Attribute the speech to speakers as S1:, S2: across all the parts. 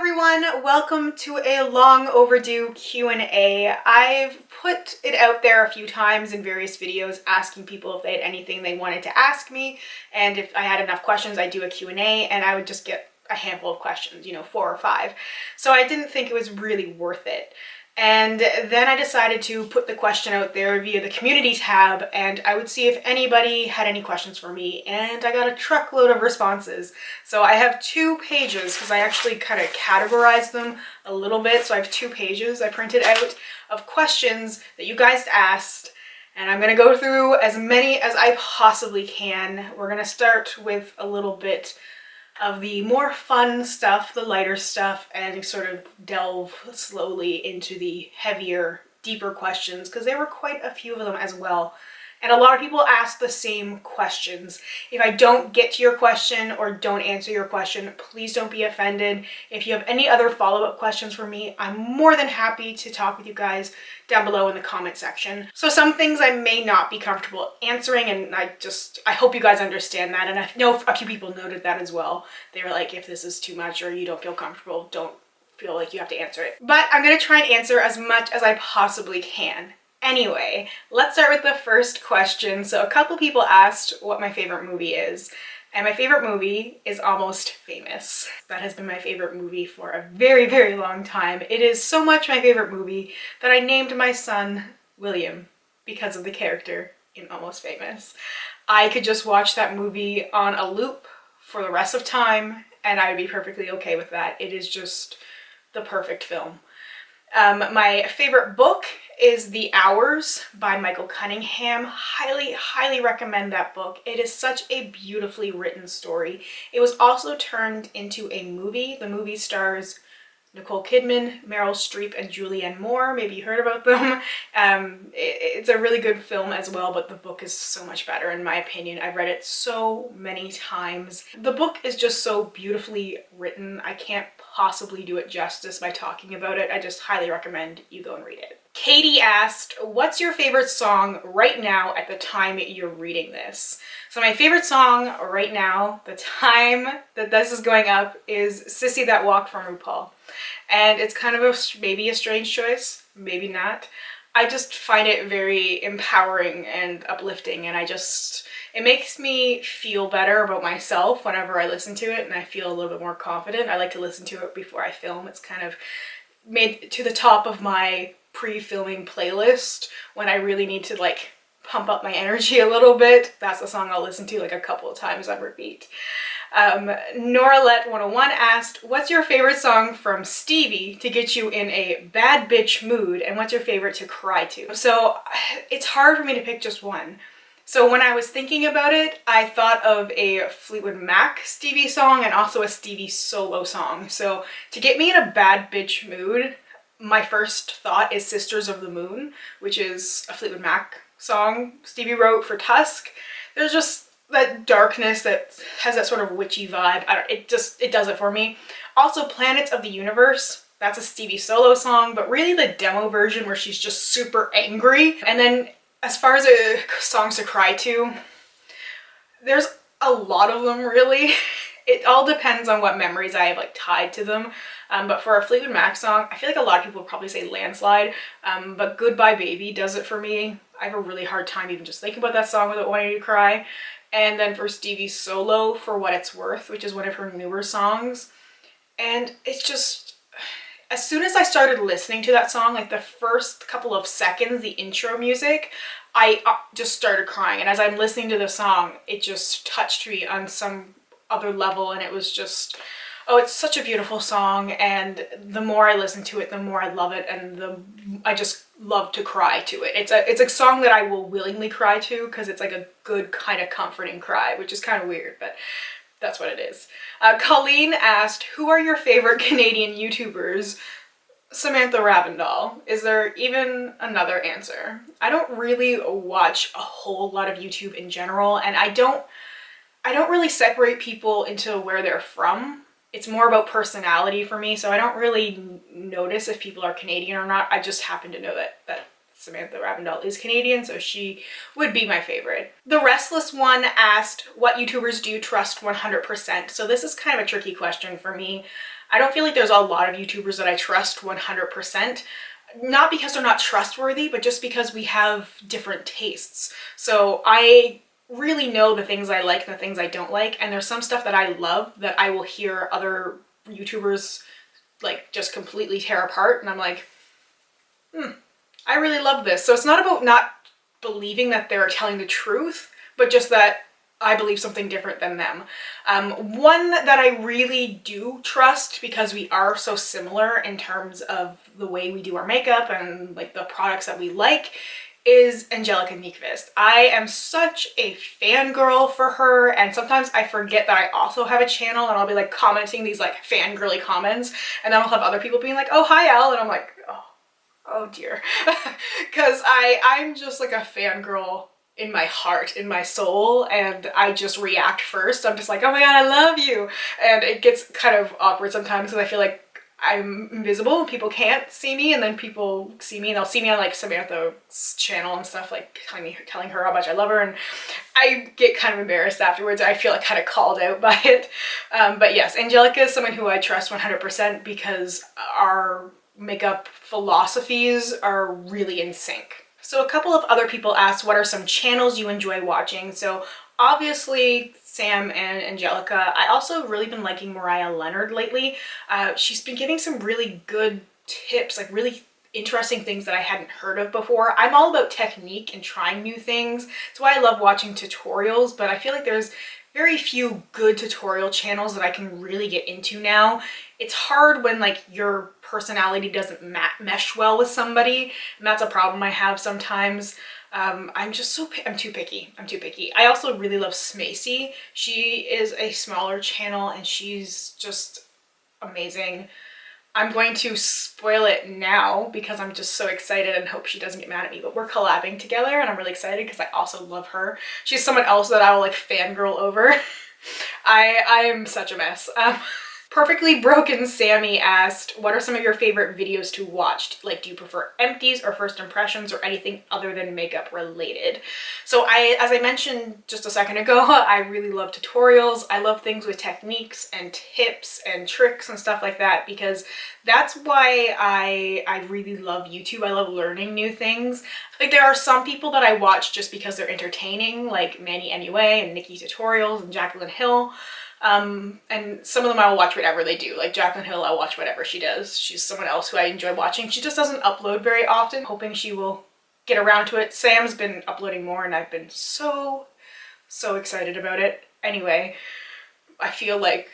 S1: everyone, welcome to a long overdue Q&A. I've put it out there a few times in various videos asking people if they had anything they wanted to ask me, and if I had enough questions I'd do a Q&A, and I would just get a handful of questions, 4 or 5. So I didn't think it was really worth it. And then I decided to put the question out there via the community tab, and I would see if anybody had any questions for me, and I got a truckload of responses. So I have 2 pages, because I actually kind of categorized them a little bit, so I have 2 pages I printed out of questions that you guys asked, and I'm going to go through as many as I possibly can. We're going to start with a little bit of the more fun stuff, the lighter stuff, and sort of delve slowly into the heavier, deeper questions, because there were quite a few of them as well. And a lot of people ask the same questions. If I don't get to your question or don't answer your question, please don't be offended. If you have any other follow-up questions for me, I'm more than happy to talk with you guys down below in the comment section. So some things I may not be comfortable answering, and I hope you guys understand that. And I know a few people noted that as well. They were like, if this is too much or you don't feel comfortable, don't feel like you have to answer it. But I'm gonna try and answer as much as I possibly can. Anyway, let's start with the first question. So a couple people asked what my favorite movie is, and my favorite movie is Almost Famous. That has been my favorite movie for a very, very long time. It is so much my favorite movie that I named my son William because of the character in Almost Famous. I could just watch that movie on a loop for the rest of time, and I would be perfectly okay with that. It is just the perfect film. My favorite book is The Hours by Michael Cunningham. Highly, highly recommend that book. It is such a beautifully written story. It was also turned into a movie. The movie stars Nicole Kidman, Meryl Streep, and Julianne Moore. Maybe you heard about them. It's a really good film as well, but the book is so much better in my opinion. I've read it so many times. The book is just so beautifully written. I can't possibly do it justice by talking about it. I just highly recommend you go and read it. Katie asked, what's your favorite song right now at the time you're reading this? So my favorite song right now, the time that this is going up, is Sissy That Walk from RuPaul. And it's kind of maybe a strange choice, maybe not. I just find it very empowering and uplifting, and it makes me feel better about myself whenever I listen to it, and I feel a little bit more confident. I like to listen to it before I film. It's kind of made to the top of my pre-filming playlist when I really need to pump up my energy a little bit. That's the song I'll listen to a couple of times on repeat. Noralette101 asked, what's your favorite song from Stevie to get you in a bad bitch mood, and what's your favorite to cry to? So it's hard for me to pick just one. So when I was thinking about it, I thought of a Fleetwood Mac Stevie song and also a Stevie solo song. So to get me in a bad bitch mood, my first thought is Sisters of the Moon, which is a Fleetwood Mac song Stevie wrote for Tusk. There's just that darkness that has that sort of witchy vibe. It does it for me. Also Planets of the Universe, that's a Stevie solo song, but really the demo version where she's just super angry. And then as far as songs to cry to, there's a lot of them really. It all depends on what memories I have tied to them. But for a Fleetwood Mac song, I feel like a lot of people would probably say Landslide, but Goodbye Baby does it for me. I have a really hard time even just thinking about that song without wanting to cry. And then for Stevie's solo, For What It's Worth, which is one of her newer songs. And it's just, as soon as I started listening to that song, the first couple of seconds, the intro music, I just started crying. And as I'm listening to the song, it just touched me on some other level, and it was just, oh, it's such a beautiful song, and the more I listen to it, the more I love it, and I just love to cry to it. It's a song that I will willingly cry to, because it's a good kind of comforting cry, which is kind of weird, but that's what it is. Colleen asked, who are your favorite Canadian YouTubers? Samantha Ravndahl. Is there even another answer? I don't really watch a whole lot of YouTube in general, and I don't really separate people into where they're from. It's more about personality for me, so I don't really notice if people are Canadian or not. I just happen to know that Samantha Ravndahl is Canadian, so she would be my favorite. The Restless One asked, what YouTubers do you trust 100%? So this is kind of a tricky question for me. I don't feel like there's a lot of YouTubers that I trust 100%. Not because they're not trustworthy, but just because we have different tastes. So I really know the things I like and the things I don't like, and there's some stuff that I love that I will hear other YouTubers like just completely tear apart, and I'm like, I really love this. So it's not about not believing that they're telling the truth, but just that I believe something different than them. One that I really do trust, because we are so similar in terms of the way we do our makeup and like the products that we like, is Angelica Nyqvist. I am such a fangirl for her, and sometimes I forget that I also have a channel, and I'll be like commenting these like fangirly comments, and then I'll have other people being like, oh, hi Elle, and I'm like, oh dear. Because I'm just like a fangirl in my heart, in my soul, and I just react first. I'm just like, oh my god, I love you. And it gets kind of awkward sometimes because I feel like I'm invisible and people can't see me, and then people see me and they'll see me on like Samantha's channel and stuff, like telling her how much I love her, and I get kind of embarrassed afterwards. I feel like kind of called out by it. But yes, Angelica is someone who I trust 100% because our makeup philosophies are really in sync. So a couple of other people asked, what are some channels you enjoy watching? So obviously Sam and Angelica. I also really been liking Mariah Leonard lately. She's been giving some really good tips, like really interesting things that I hadn't heard of before. I'm all about technique and trying new things. That's why I love watching tutorials, but I feel like there's very few good tutorial channels that I can really get into now. It's hard when like your personality doesn't mesh well with somebody, and that's a problem I have sometimes. I'm too picky. I'm too picky. I also really love Smacy. She is a smaller channel and she's just amazing. I'm going to spoil it now because I'm just so excited and hope she doesn't get mad at me, but we're collabing together and I'm really excited because I also love her. She's someone else that I will like fangirl over. I am such a mess. Perfectly Broken Sammy asked, what are some of your favorite videos to watch? Like, do you prefer empties or first impressions or anything other than makeup related? So as I mentioned just a second ago, I really love tutorials. I love things with techniques and tips and tricks and stuff like that, because that's why I really love YouTube. I love learning new things. Like, there are some people that I watch just because they're entertaining, like Manny MUA and Nikki Tutorials and Jaclyn Hill. And some of them I will watch whatever they do. Like Jaclyn Hill, I'll watch whatever she does. She's someone else who I enjoy watching. She just doesn't upload very often. Hoping she will get around to it. Sam's been uploading more and I've been so excited about it. Anyway, I feel like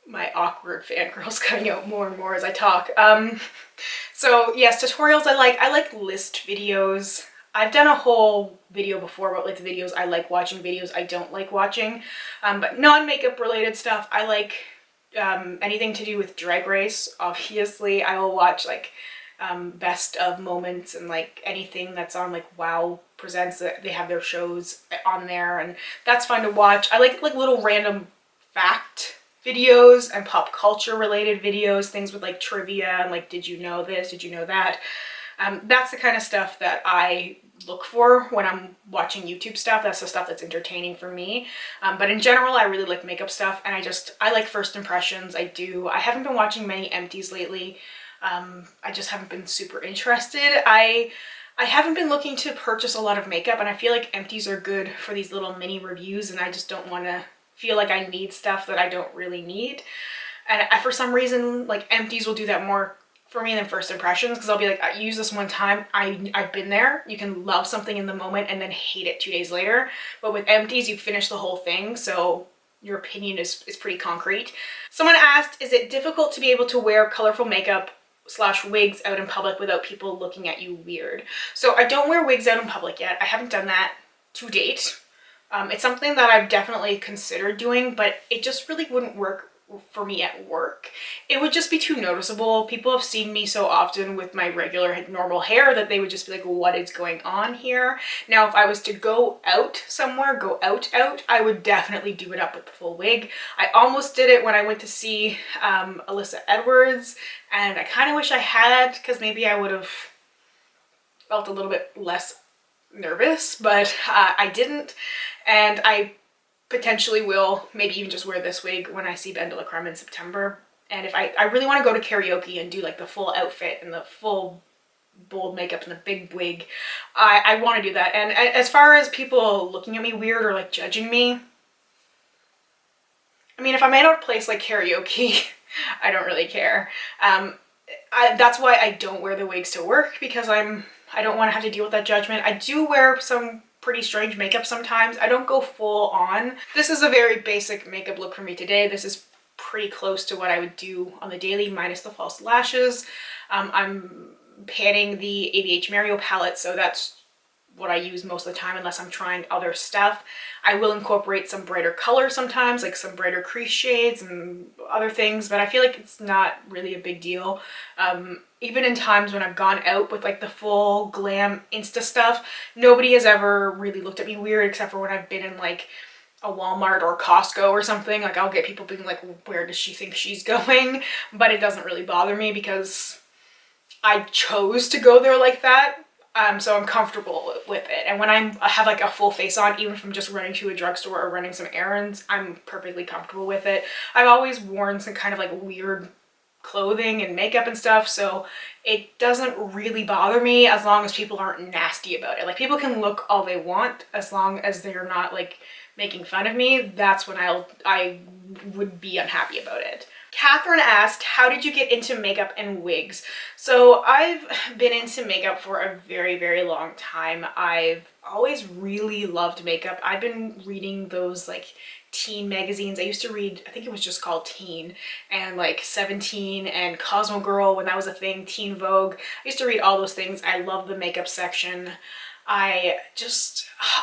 S1: my awkward fangirl's coming out more and more as I talk. So yes, tutorials I like list videos. I've done a whole video before about like the videos I like watching, videos I don't like watching, but non-makeup related stuff. I like anything to do with Drag Race. Obviously, I will watch like best of moments and like anything that's on like Wow Presents. They have their shows on there, and that's fun to watch. I like little random fact videos and pop culture related videos, things with like trivia and like, did you know this? Did you know that? That's the kind of stuff that I look for when I'm watching YouTube stuff. That's the stuff that's entertaining for me. But in general, I really like makeup stuff, and I like first impressions. I haven't been watching many empties lately. I just haven't been super interested. I haven't been looking to purchase a lot of makeup, and I feel like empties are good for these little mini reviews, and I just don't want to feel like I need stuff that I don't really need. And for some reason, like empties will do that more for me than first impressions, because I'll be like, I use this one time, I've been there. You can love something in the moment and then hate it 2 days later, but with empties you finish the whole thing, so your opinion is pretty concrete. Someone asked, is it difficult to be able to wear colorful makeup / wigs out in public without people looking at you weird? So I don't wear wigs out in public yet. I haven't done that to date. It's something that I've definitely considered doing, but it just really wouldn't work for me at work. It would just be too noticeable. People have seen me so often with my regular normal hair that they would just be like, what is going on here? Now, if I was to go out somewhere, go out, I would definitely do it up with the full wig. I almost did it when I went to see Alyssa Edwards, and I kind of wish I had, because maybe I would have felt a little bit less nervous, but I didn't, and I potentially will maybe even just wear this wig when I see Ben de la Creme in September. And if I really want to go to karaoke and do like the full outfit and the full bold makeup and the big wig, I want to do that. And as far as people looking at me weird or like judging me, I mean, if I'm at a place like karaoke, I don't really care. That's why I don't wear the wigs to work, because I don't want to have to deal with that judgment. I do wear some pretty strange makeup sometimes. I don't go full on. This is a very basic makeup look for me today. This is pretty close to what I would do on the daily, minus the false lashes. I'm panning the ABH Mario palette, so that's what I use most of the time unless I'm trying other stuff. I will incorporate some brighter color sometimes, like some brighter crease shades and other things, but I feel like it's not really a big deal. Even in times when I've gone out with like the full glam Insta stuff, nobody has ever really looked at me weird, except for when I've been in like a Walmart or Costco or something. Like I'll get people being like, where does she think she's going? But it doesn't really bother me because I chose to go there like that. So I'm comfortable with it. And when I have like a full face on, even from just running to a drugstore or running some errands, I'm perfectly comfortable with it. I've always worn some kind of like weird clothing and makeup and stuff, so it doesn't really bother me as long as people aren't nasty about it. Like people can look all they want as long as they're not like making fun of me. That's when I would be unhappy about it. Catherine asked, how did you get into makeup and wigs? So I've been into makeup for a very, very long time. I've always really loved makeup. I've been reading those like teen magazines. I used to read, I think it was just called Teen, and like 17 and Cosmo Girl when that was a thing, Teen Vogue. I used to read all those things. I love the makeup section. I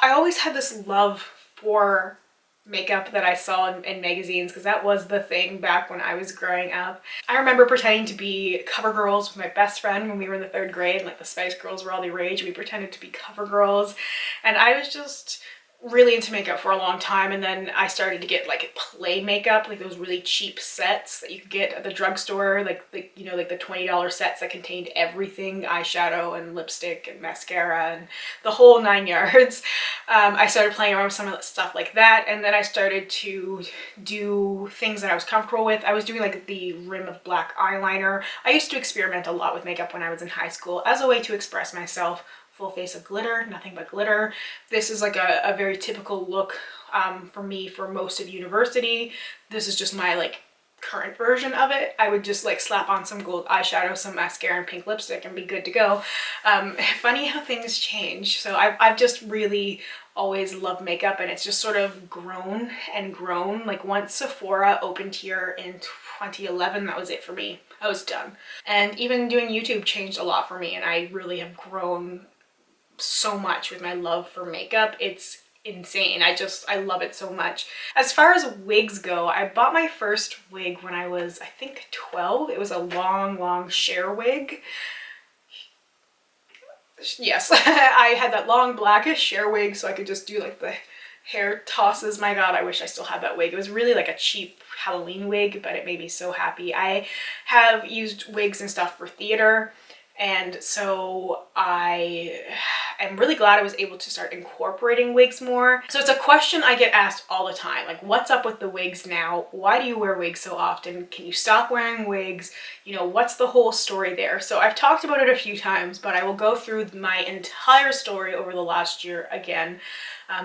S1: always had this love for makeup that I saw in magazines, because that was the thing back when I was growing up. I remember pretending to be cover girls with my best friend when we were in the 3rd grade, and like the Spice Girls were all the rage. We pretended to be cover girls, and I was just really into makeup for a long time. And then I started to get like play makeup, like those really cheap sets that you could get at the drugstore, like you know, like the $20 sets that contained everything, eyeshadow and lipstick and mascara and the whole 9 yards. I started playing around with some of the stuff like that, and then I started to do things that I was comfortable with. I was doing like the rim of black eyeliner. I used to experiment a lot with makeup when I was in high school as a way to express myself. Full face of glitter, nothing but glitter. This is like a very typical look for me for most of university. This is just my like current version of it. I would just like slap on some gold eyeshadow, some mascara and pink lipstick and be good to go. Funny how things change. So I've just really always loved makeup, and it's just sort of grown and grown. Like once Sephora opened here in 2011, that was it for me. I was done. And even doing YouTube changed a lot for me, and I really have grown so much with my love for makeup. It's insane. I love it so much. As far as wigs go, I bought my first wig when I was, I think, 12. It was a long Cher wig. Yes, I had that long blackish Cher wig, so I could just do like the hair tosses. My God, I wish I still had that wig. It was really like a cheap Halloween wig, but it made me so happy. I have used wigs and stuff for theater, and so I am really glad I was able to start incorporating wigs more. So it's a question I get asked all the time, like, what's up with the wigs now? Why do you wear wigs so often? Can you stop wearing wigs? You know, what's the whole story there? So I've talked about it a few times, but I will go through my entire story over the last year again,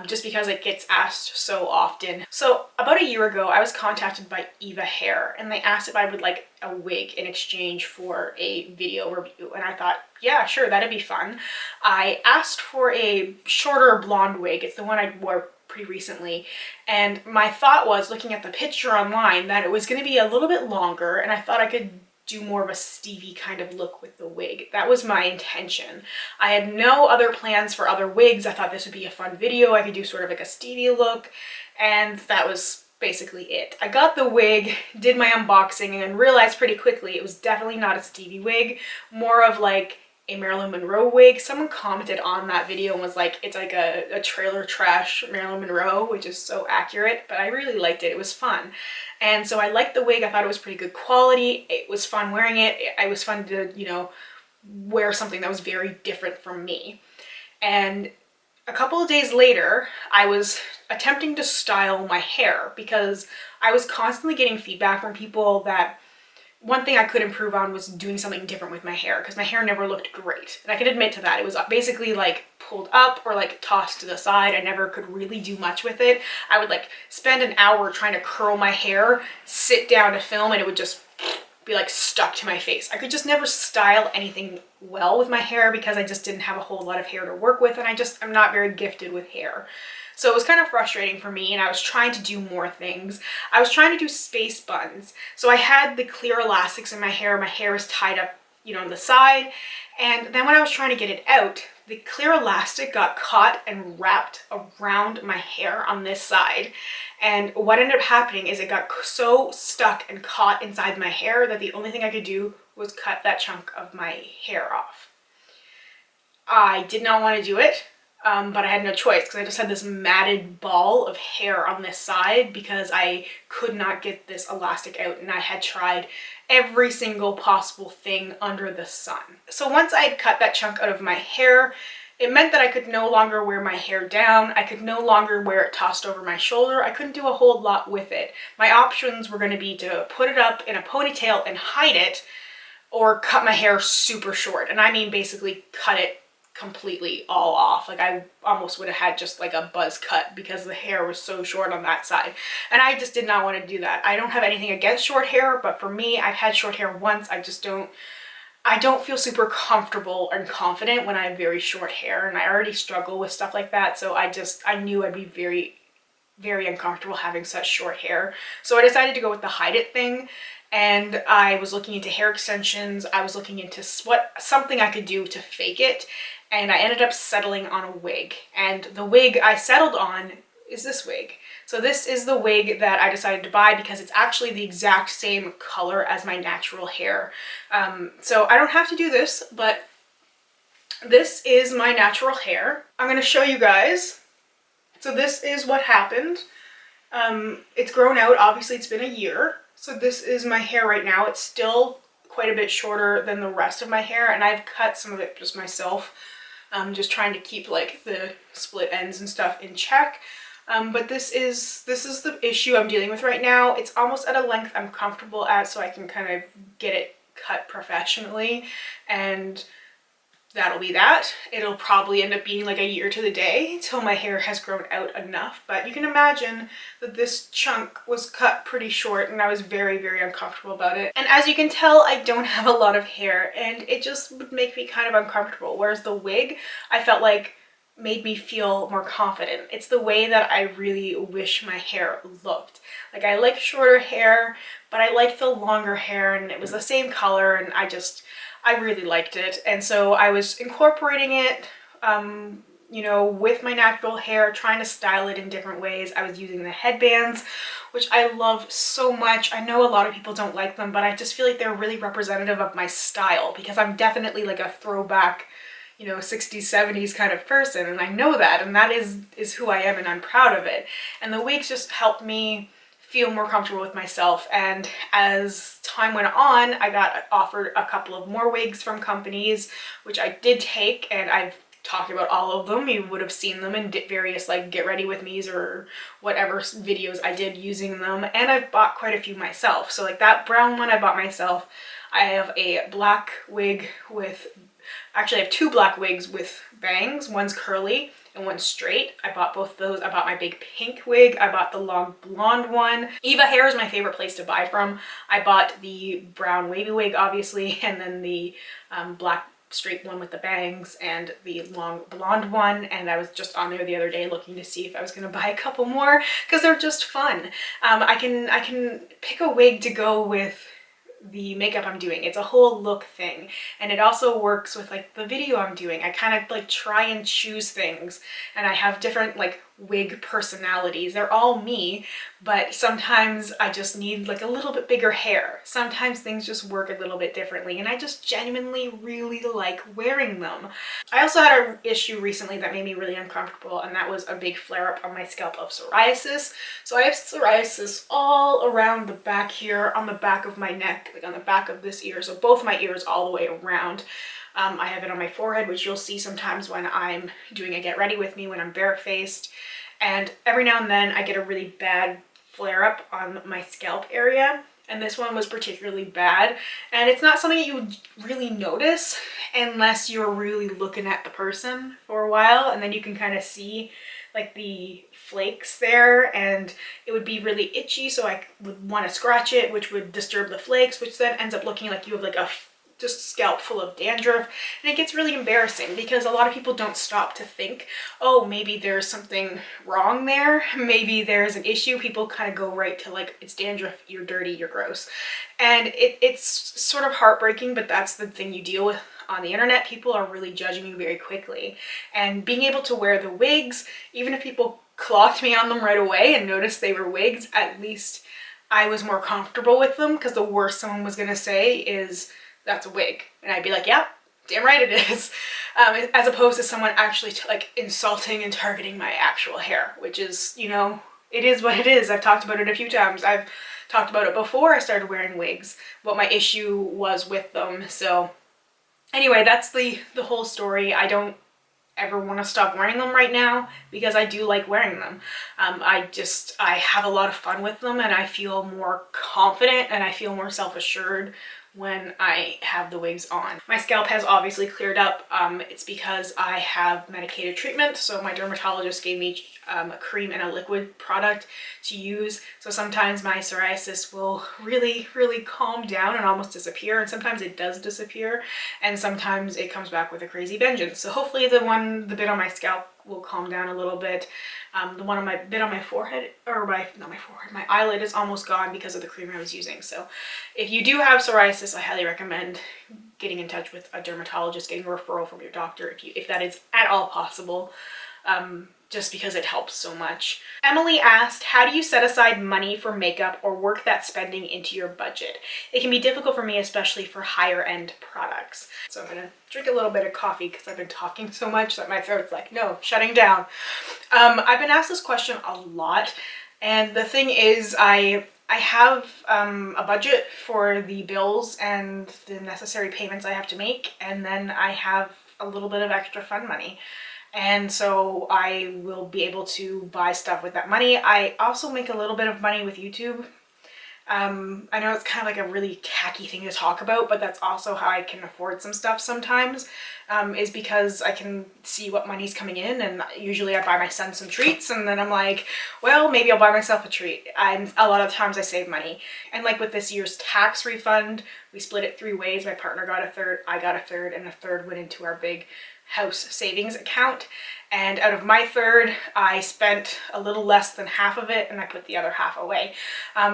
S1: just because it gets asked so often. So about a year ago, I was contacted by Eva Hair, and they asked if I would like a wig in exchange for a video review, and I thought, yeah, sure, that'd be fun. I asked for a shorter blonde wig. It's the one I wore pretty recently, and my thought was, looking at the picture online, that it was going to be a little bit longer, and I thought I could do more of a Stevie kind of look with the wig. That was my intention. I had no other plans for other wigs. I thought this would be a fun video. I could do sort of like a Stevie look, and that was basically it. I got the wig, did my unboxing, and then realized pretty quickly it was definitely not a Stevie wig, more of like a Marilyn Monroe wig. Someone commented on that video and was like, it's like a trailer trash Marilyn Monroe, which is so accurate, but I really liked it. It was fun. And so I liked the wig. I thought it was pretty good quality. It was fun wearing it. It was fun to, you know, wear something that was very different from me. And a couple of days later, I was attempting to style my hair because I was constantly getting feedback from people that one thing I could improve on was doing something different with my hair, because my hair never looked great. And I can admit to that. It was basically like pulled up or like tossed to the side. I never could really do much with it. I would like spend an hour trying to curl my hair, sit down to film, and it would just be like stuck to my face. I could just never style anything well with my hair because I just didn't have a whole lot of hair to work with, and I'm not very gifted with hair. So it was kind of frustrating for me, and I was trying to do more things. I was trying to do space buns. So I had the clear elastics in my hair. My hair was tied up, you know, on the side. And then when I was trying to get it out, the clear elastic got caught and wrapped around my hair on this side. And what ended up happening is it got so stuck and caught inside my hair that the only thing I could do was cut that chunk of my hair off. I did not want to do it. But I had no choice because I just had this matted ball of hair on this side because I could not get this elastic out, and I had tried every single possible thing under the sun. So once I had cut that chunk out of my hair, it meant that I could no longer wear my hair down. I could no longer wear it tossed over my shoulder. I couldn't do a whole lot with it. My options were going to be to put it up in a ponytail and hide it, or cut my hair super short. And I mean basically cut it completely all off. Like I almost would have had just like a buzz cut because the hair was so short on that side, and I just did not want to do that. I don't have anything against short hair, but for me, I've had short hair once. I don't feel super comfortable and confident when I have very short hair, and I already struggle with stuff like that. So I knew I'd be very uncomfortable having such short hair. So I decided to go with the hide it thing. And I was looking into hair extensions. I was looking into something I could do to fake it. And I ended up settling on a wig. And the wig I settled on is this wig. So this is the wig that I decided to buy because it's actually the exact same color as my natural hair. So I don't have to do this, but this is my natural hair. I'm gonna show you guys. So this is what happened. It's grown out. Obviously it's been a year. So this is my hair right now. It's still quite a bit shorter than the rest of my hair, and I've cut some of it just myself. Just trying to keep like the split ends and stuff in check. But this is the issue I'm dealing with right now. It's almost at a length I'm comfortable at, so I can kind of get it cut professionally, and that'll be that. It'll probably end up being like a year to the day until my hair has grown out enough, but you can imagine that this chunk was cut pretty short, and I was very uncomfortable about it. And as you can tell, I don't have a lot of hair, and it just would make me kind of uncomfortable, whereas the wig I felt like made me feel more confident. It's the way that I really wish my hair looked. Like I like shorter hair, but I like the longer hair, and it was the same color, and I really liked it. And so I was incorporating it, you know, with my natural hair, trying to style it in different ways. I was using the headbands, which I love so much. I know a lot of people don't like them, but I just feel like they're really representative of my style because I'm definitely like a throwback, you know, 60s, 70s kind of person. And I know that, and that is who I am, and I'm proud of it. And the wigs just helped me feel more comfortable with myself. And as time went on, I got offered a couple of more wigs from companies, which I did take, and I've talked about all of them. You would have seen them in various like get ready with me's or whatever videos I did using them, and I've bought quite a few myself. So like that brown one I bought myself. I have a black wig with, actually I have two black wigs with bangs. One's curly and one's straight. I bought both those. I bought my big pink wig. I bought the long blonde one. Eva Hair is my favorite place to buy from. I bought the brown wavy wig, obviously, and then the black straight one with the bangs and the long blonde one. And I was just on there the other day looking to see if I was going to buy a couple more because they're just fun. I can pick a wig to go with the makeup I'm doing. It's a whole look thing, and it also works with like the video I'm doing. I kind of like try and choose things, and I have different like wig personalities. They're all me, but sometimes I just need like a little bit bigger hair. Sometimes things just work a little bit differently, and I just genuinely really like wearing them. I also had an issue recently that made me really uncomfortable, and that was a big flare-up on my scalp of psoriasis. So I have psoriasis all around the back here, on the back of my neck, like on the back of this ear, so both my ears all the way around. I have it on my forehead, which you'll see sometimes when I'm doing a get ready with me, when I'm barefaced. And every now and then I get a really bad flare up on my scalp area. and this one was particularly bad. And it's not something that you would really notice unless you're really looking at the person for a while, and then you can kind of see like the flakes there, and it would be really itchy, so I would want to scratch it, which would disturb the flakes, which then ends up looking like you have like a just scalp full of dandruff. And it gets really embarrassing because a lot of people don't stop to think, oh, maybe there's something wrong there, maybe there's an issue. People kind of go right to like, it's dandruff, you're dirty, you're gross. And it's sort of heartbreaking, but that's the thing you deal with on the internet. People are really judging you very quickly. And being able to wear the wigs, even if people clocked me on them right away and noticed they were wigs, at least I was more comfortable with them, because the worst someone was gonna say is, that's a wig. And I'd be like, yeah, damn right it is. As opposed to someone actually like insulting and targeting my actual hair, which is, you know, it is what it is. I've talked about it a few times. I've talked about it before I started wearing wigs, what my issue was with them. So anyway, that's the whole story. I don't ever want to stop wearing them right now because I do like wearing them. I have a lot of fun with them, and I feel more confident and I feel more self-assured when I have the wigs on. My scalp has obviously cleared up. It's because I have medicated treatment. So my dermatologist gave me a cream and a liquid product to use. So sometimes my psoriasis will really, really calm down and almost disappear. And sometimes it does disappear. And sometimes it comes back with a crazy vengeance. So hopefully the bit on my scalp will calm down a little bit. The one on my forehead, or not my forehead, my eyelid is almost gone because of the cream I was using. So if you do have psoriasis, I highly recommend getting in touch with a dermatologist, getting a referral from your doctor if that is at all possible. Just because it helps so much. Emily asked, how do you set aside money for makeup or work that spending into your budget? It can be difficult for me, especially for higher end products. So I'm gonna drink a little bit of coffee because I've been talking so much that my throat's like, no, shutting down. I've been asked this question a lot, and the thing is I have a budget for the bills and the necessary payments I have to make, and then I have a little bit of extra fun money. And so I will be able to buy stuff with that money. I also make a little bit of money with YouTube. I know it's kind of like a really tacky thing to talk about, but that's also how I can afford some stuff sometimes, is because I can see what money's coming in, and usually I buy my son some treats, and then I'm like, well, maybe I'll buy myself a treat. And a lot of times I save money. And like with this year's tax refund, we split it 3 ways. My partner got a third, I got a third, and a third went into our big house savings account. And out of my third, I spent a little less than half of it, and I put the other half away.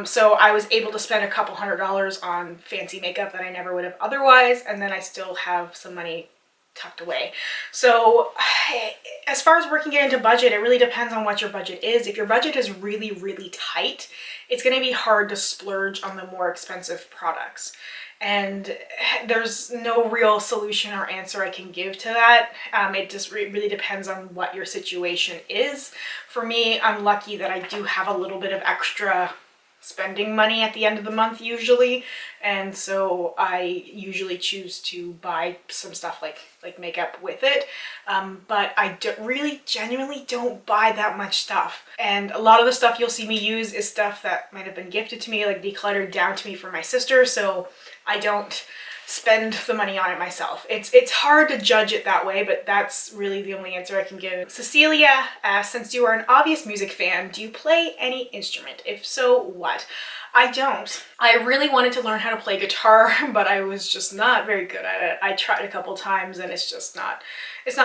S1: So I was able to spend a couple $100s on fancy makeup that I never would have otherwise, and then I still have some money tucked away. So as far as working it into budget, it really depends on what your budget is. If your budget is really, really tight, it's going to be hard to splurge on the more expensive products. And there's no real solution or answer I can give to that. It just really depends on what your situation is. For me, I'm lucky that I do have a little bit of extra spending money at the end of the month usually, and so I usually choose to buy some stuff like makeup with it, but I really genuinely don't buy that much stuff. And a lot of the stuff you'll see me use is stuff that might have been gifted to me, like decluttered down to me from my sister, so I don't spend the money on it myself. It's hard to judge it that way, but that's really the only answer I can give. Cecilia asked, since you are an obvious music fan, do you play any instrument? If so, what? I don't. I really wanted to learn how to play guitar, but I was just not very good at it. I tried a couple times and it's not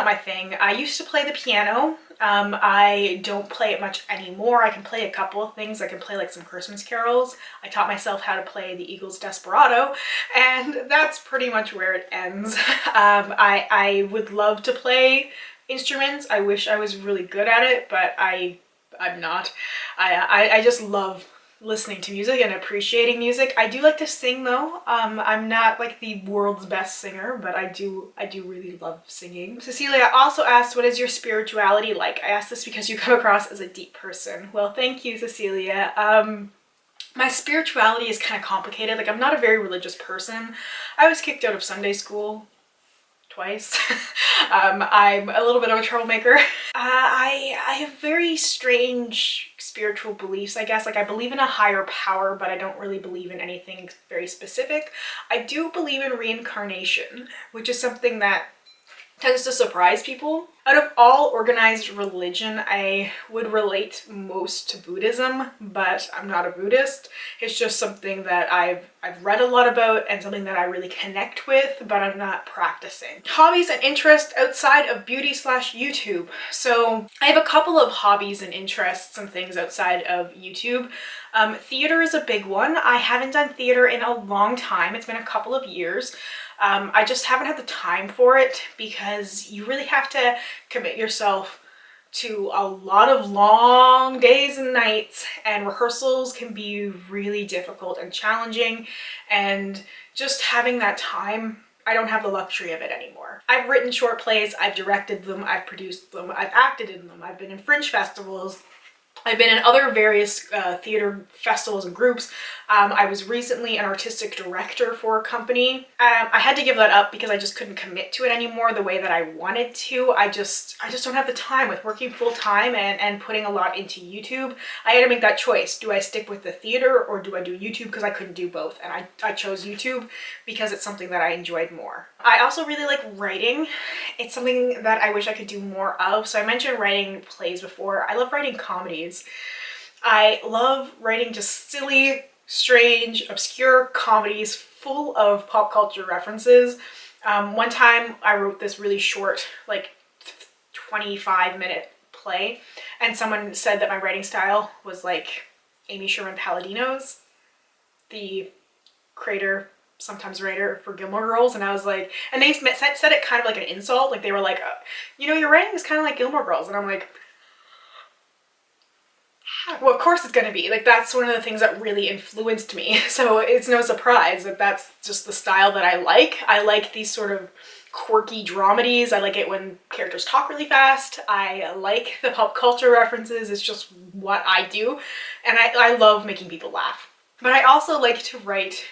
S1: my thing. I used to play the piano. I don't play it much anymore. I can play a couple of things. I can play like some Christmas carols. I taught myself how to play the Eagles' Desperado, and that's pretty much where it ends. I would love to play instruments. I wish I was really good at it, but I'm not. I just love listening to music and appreciating music. I do like to sing though. I'm not like the world's best singer, but I do really love singing. Cecilia also asked, what is your spirituality like? I asked this because you come across as a deep person. Well, thank you, Cecilia. My spirituality is kind of complicated. Like, I'm not a very religious person. I was kicked out of Sunday school twice. I'm a little bit of a troublemaker. I have very strange spiritual beliefs, I guess. Like, I believe in a higher power, but I don't really believe in anything very specific. I do believe in reincarnation, which is something that tends to surprise people. Out of all organized religion, I would relate most to Buddhism, but I'm not a Buddhist. It's just something that I've read a lot about and something that I really connect with, but I'm not practicing. Hobbies and interests outside of beauty/YouTube. So I have a couple of hobbies and interests and things outside of YouTube. Theater is a big one. I haven't done theater in a long time. It's been a couple of years. I just haven't had the time for it because you really have to commit yourself to a lot of long days and nights, and rehearsals can be really difficult and challenging, and just having that time, I don't have the luxury of it anymore. I've written short plays, I've directed them, I've produced them, I've acted in them, I've been in fringe festivals, I've been in other various theater festivals and groups. I was recently an artistic director for a company. I had to give that up because I just couldn't commit to it anymore the way that I wanted to. I just don't have the time with working full time and putting a lot into YouTube. I had to make that choice. Do I stick with the theater or do I do YouTube? Because I couldn't do both. And I chose YouTube because it's something that I enjoyed more. I also really like writing. It's something that I wish I could do more of. So I mentioned writing plays before. I love writing comedies. I love writing just silly, strange, obscure comedies full of pop culture references. One time I wrote this really short, like 25-minute play, and someone said that my writing style was like Amy Sherman Palladino's, the creator, sometimes writer for Gilmore Girls, and I was like, and they said it kind of like an insult, like they were like, you know, your writing is kind of like Gilmore Girls, and I'm like, well, of course it's gonna be. Like, that's one of the things that really influenced me. So it's no surprise that that's just the style that I like. I like these sort of quirky dramedies. I like it when characters talk really fast. I like the pop culture references. It's just what I do. And I love making people laugh. But I also like to write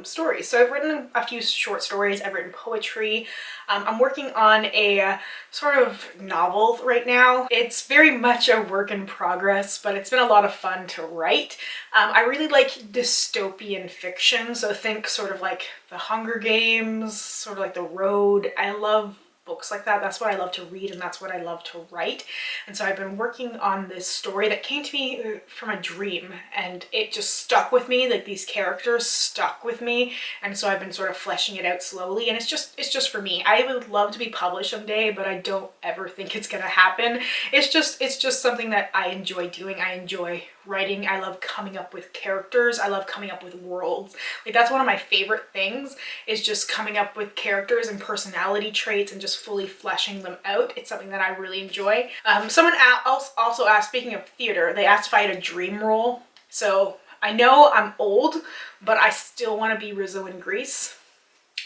S1: stories. So I've written a few short stories, I've written poetry. I'm working on a sort of novel right now. It's very much a work in progress, but it's been a lot of fun to write. I really like dystopian fiction, so think sort of like The Hunger Games, sort of like The Road. I love books like that. That's what I love to read and that's what I love to write. And so I've been working on this story that came to me from a dream, and it just stuck with me. Like, these characters stuck with me, and so I've been sort of fleshing it out slowly, and it's just for me. I would love to be published someday, but I don't ever think it's gonna happen. It's just something that I enjoy doing. I enjoy writing. I love coming up with characters. I love coming up with worlds. Like, that's one of my favorite things, is just coming up with characters and personality traits and just fully fleshing them out. It's something that I really enjoy. Someone also asked, speaking of theater, they asked if I had a dream role. So I know I'm old, but I still want to be Rizzo in Grease.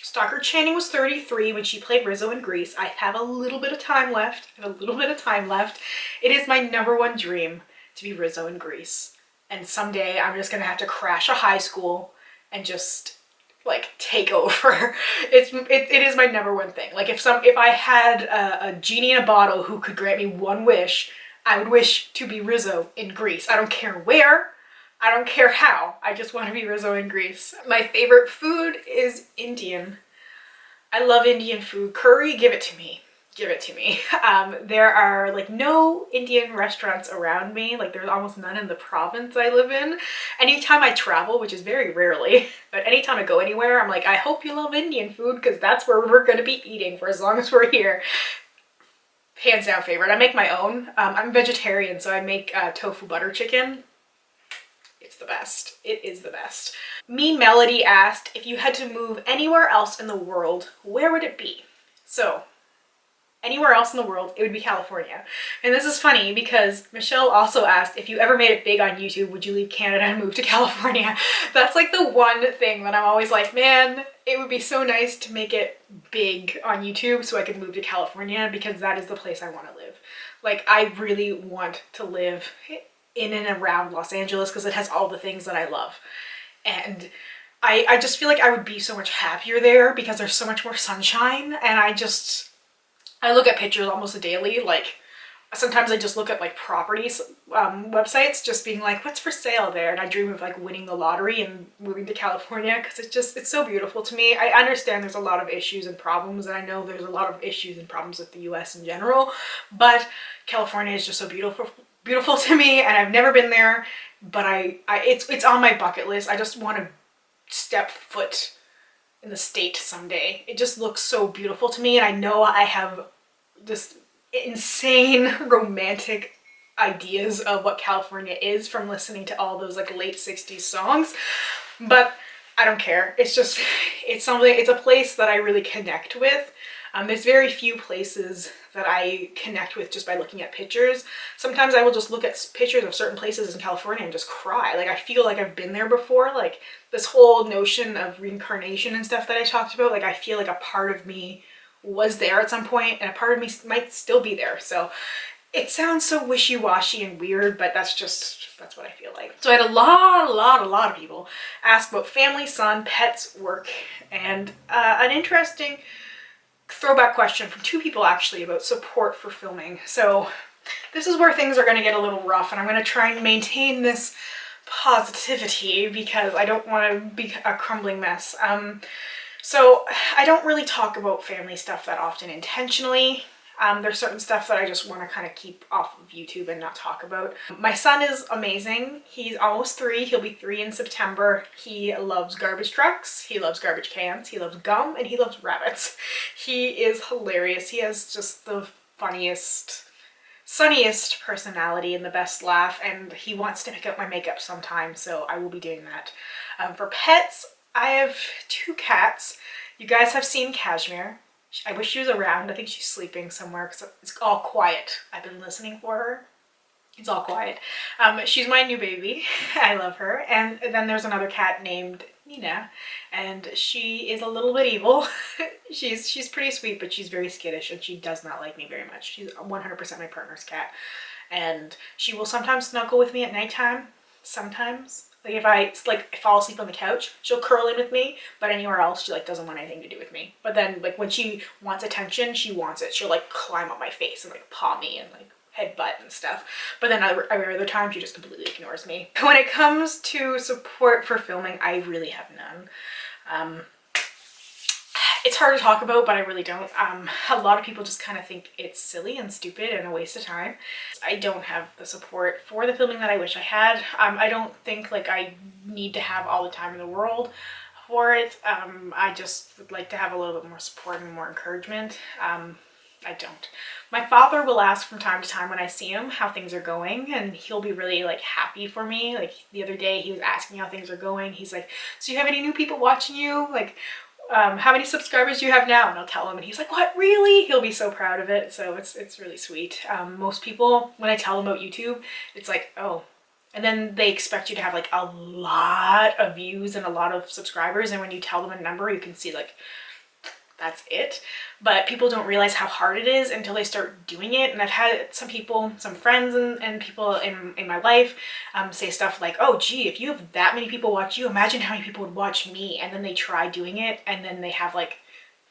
S1: Stockard Channing was 33 when she played Rizzo in Grease. I have a little bit of time left. It is my #1 dream to be Rizzo in Grease. And someday I'm just gonna have to crash a high school and just like take over. It is my #1 thing. Like, if I had a genie in a bottle who could grant me one wish, I would wish to be Rizzo in Grease. I don't care where, I don't care how, I just want to be Rizzo in Grease. My favorite food is Indian. I love Indian food. Curry, give it to me. Give it to me. There are like no Indian restaurants around me. Like, there's almost none in the province I live in. Anytime I travel, which is very rarely, but anytime I go anywhere, I'm like, I hope you love Indian food because that's where we're gonna be eating for as long as we're here. Hands down favorite. I make my own. I'm vegetarian, so I make tofu butter chicken. It's the best. It is the best. Me Melody asked, if you had to move anywhere else in the world, where would it be? So, anywhere else in the world, it would be California. And this is funny because Michelle also asked, if you ever made it big on YouTube, would you leave Canada and move to California? That's like the one thing that I'm always like, man, it would be so nice to make it big on YouTube so I could move to California, because that is the place I want to live. Like, I really want to live in and around Los Angeles because it has all the things that I love. And I just feel like I would be so much happier there because there's so much more sunshine, and I look at pictures almost daily. Like sometimes I just look at like properties websites, just being like, what's for sale there, and I dream of like winning the lottery and moving to California because it's so beautiful to me. I understand there's a lot of issues and problems, and I know there's a lot of issues and problems with the US in general, but California is just so beautiful to me, and I've never been there, but it's on my bucket list. I just want to step foot in the state someday. It just looks so beautiful to me, and I know I have this insane romantic ideas of what California is from listening to all those like late 60s songs, but I don't care. It's just, it's a place that I really connect with. There's very few places that I connect with just by looking at pictures. Sometimes I will just look at pictures of certain places in California and just cry. Like I feel like I've been there before. Like this whole notion of reincarnation and stuff that I talked about, like I feel like a part of me was there at some point and a part of me might still be there. So it sounds so wishy-washy and weird, but that's what I feel like. So I had a lot of people ask about family, son, pets, work, and an interesting throwback question from 2 people actually about support for filming. So this is where things are going to get a little rough, and I'm going to try and maintain this positivity because I don't want to be a crumbling mess. So I don't really talk about family stuff that often intentionally. There's certain stuff that I just want to kind of keep off of YouTube and not talk about. My son is amazing. He's almost 3. He'll be 3 in September. He loves garbage trucks. He loves garbage cans. He loves gum, and he loves rabbits. He is hilarious. He has just the funniest, sunniest personality and the best laugh, and he wants to pick up my makeup sometimes, so I will be doing that. For pets, I have 2 cats. You guys have seen Cashmere. I wish she was around. I think she's sleeping somewhere because it's all quiet. I've been listening for her. It's all quiet. She's my new baby. I love her. And then there's another cat named Nina, and she is a little bit evil. she's pretty sweet, but she's very skittish, and she does not like me very much. She's 100% my partner's cat, and she will sometimes snuggle with me at nighttime. Sometimes. Like if I fall asleep on the couch, she'll curl in with me, but anywhere else she like doesn't want anything to do with me. But then like when she wants attention, she wants it. She'll like climb up my face and like paw me and like headbutt and stuff. But then every other time she just completely ignores me. When it comes to support for filming, I really have none. It's hard to talk about, but I really don't. A lot of people just kind of think it's silly and stupid and a waste of time. I don't have the support for the filming that I wish I had. I don't think like I need to have all the time in the world for it. I just would like to have a little bit more support and more encouragement. I don't. My father will ask from time to time when I see him how things are going, and he'll be really like happy for me. Like the other day he was asking how things are going. He's like, so you have any new people watching you? Like, how many subscribers do you have now? And I'll tell him, and he's like, what, really? He'll be so proud of it. So it's really sweet. Most people, when I tell them about YouTube, it's like, oh, and then they expect you to have like a lot of views and a lot of subscribers, and when you tell them a number, you can see like that's it. But people don't realize how hard it is until they start doing it. And I've had some people, some friends and people in my life say stuff like, oh gee, if you have that many people watch you, imagine how many people would watch me. And then they try doing it, and then they have like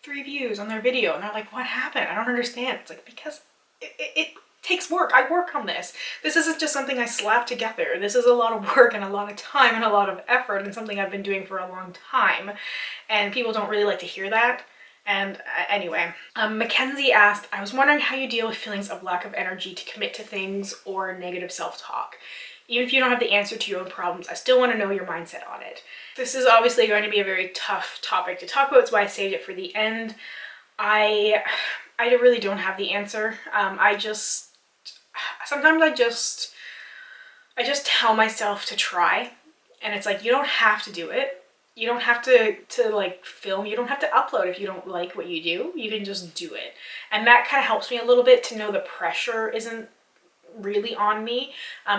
S1: 3 views on their video, and they're like, what happened? I don't understand. It's like, because it takes work. I work on this. This isn't just something I slap together. This is a lot of work and a lot of time and a lot of effort, and something I've been doing for a long time. And people don't really like to hear that. And anyway, Mackenzie asked, I was wondering how you deal with feelings of lack of energy to commit to things or negative self-talk. Even if you don't have the answer to your own problems, I still want to know your mindset on it. This is obviously going to be a very tough topic to talk about. It's why I saved it for the end. I really don't have the answer. Sometimes I just tell myself to try, and it's like, you don't have to do it. You don't have to like film. You don't have to upload if you don't like what you do. You can just do it. And that kind of helps me a little bit to know the pressure isn't really on me.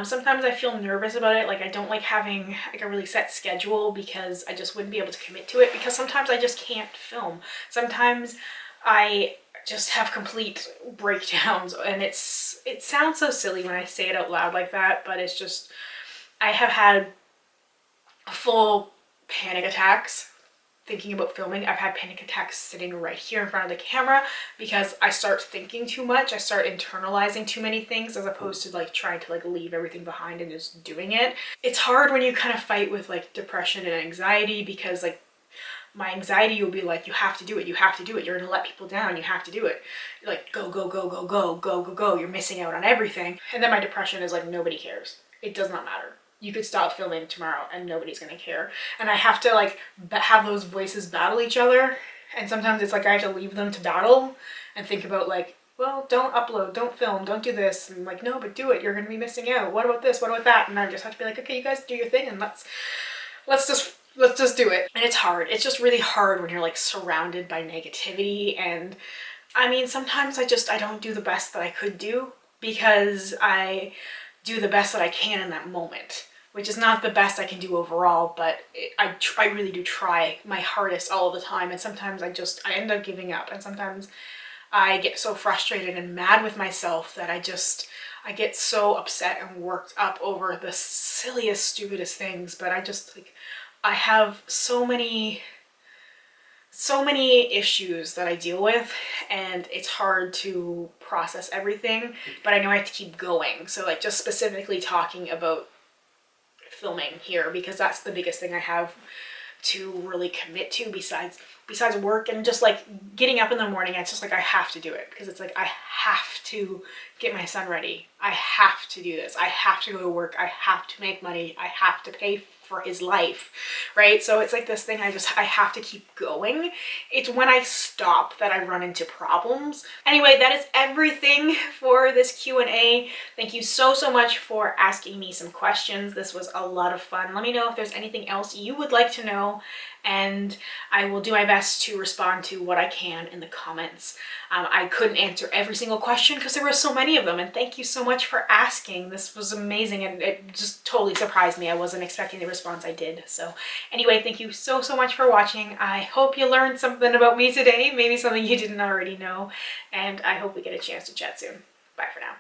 S1: Sometimes I feel nervous about it. Like I don't like having like a really set schedule because I just wouldn't be able to commit to it, because sometimes I just can't film. Sometimes I just have complete breakdowns, and it sounds so silly when I say it out loud like that, but it's just, I have had a full panic attacks thinking about filming. I've had panic attacks sitting right here in front of the camera because I start thinking too much. I start internalizing too many things as opposed to like trying to like leave everything behind and just doing it. It's hard when you kind of fight with like depression and anxiety because like my anxiety will be like, you have to do it, you have to do it, you're gonna let people down, you have to do it. Like go, go, go, go, go, go, go, go, you're missing out on everything. And then my depression is like, nobody cares. It does not matter. You could stop filming tomorrow and nobody's gonna care. And I have to like have those voices battle each other. And sometimes it's like I have to leave them to battle and think about like, well, don't upload, don't film, don't do this. And I'm like, no, but do it. You're gonna be missing out. What about this? What about that? And I just have to be like, okay, you guys do your thing and let's just do it. And it's hard. It's just really hard when you're like surrounded by negativity. And I mean, sometimes I don't do the best that I could do because I do the best that I can in that moment, which is not the best I can do overall, but I really do try my hardest all the time. And sometimes I end up giving up. And sometimes I get so frustrated and mad with myself that I get so upset and worked up over the silliest, stupidest things. But I have so many issues that I deal with and it's hard to process everything, but I know I have to keep going. So like just specifically talking about filming here because that's the biggest thing I have to really commit to besides work and just like getting up in the morning. It's just like I have to do it because it's like I have to get my son ready. I have to do this. I have to go to work. I have to make money. I have to pay for his life, right? So it's like this thing I have to keep going. It's when I stop that I run into problems. Anyway, that is everything for this Q&A. Thank you so much for asking me some questions. This was a lot of fun. Let me know if there's anything else you would like to know and I will do my best to respond to what I can in the comments. I couldn't answer every single question because there were so many of them, and thank you so much for asking. This was amazing and it just totally surprised me. I wasn't expecting the response I did. So anyway, thank you so much for watching. I hope you learned something about me today, maybe something you didn't already know, and I hope we get a chance to chat soon. Bye for now.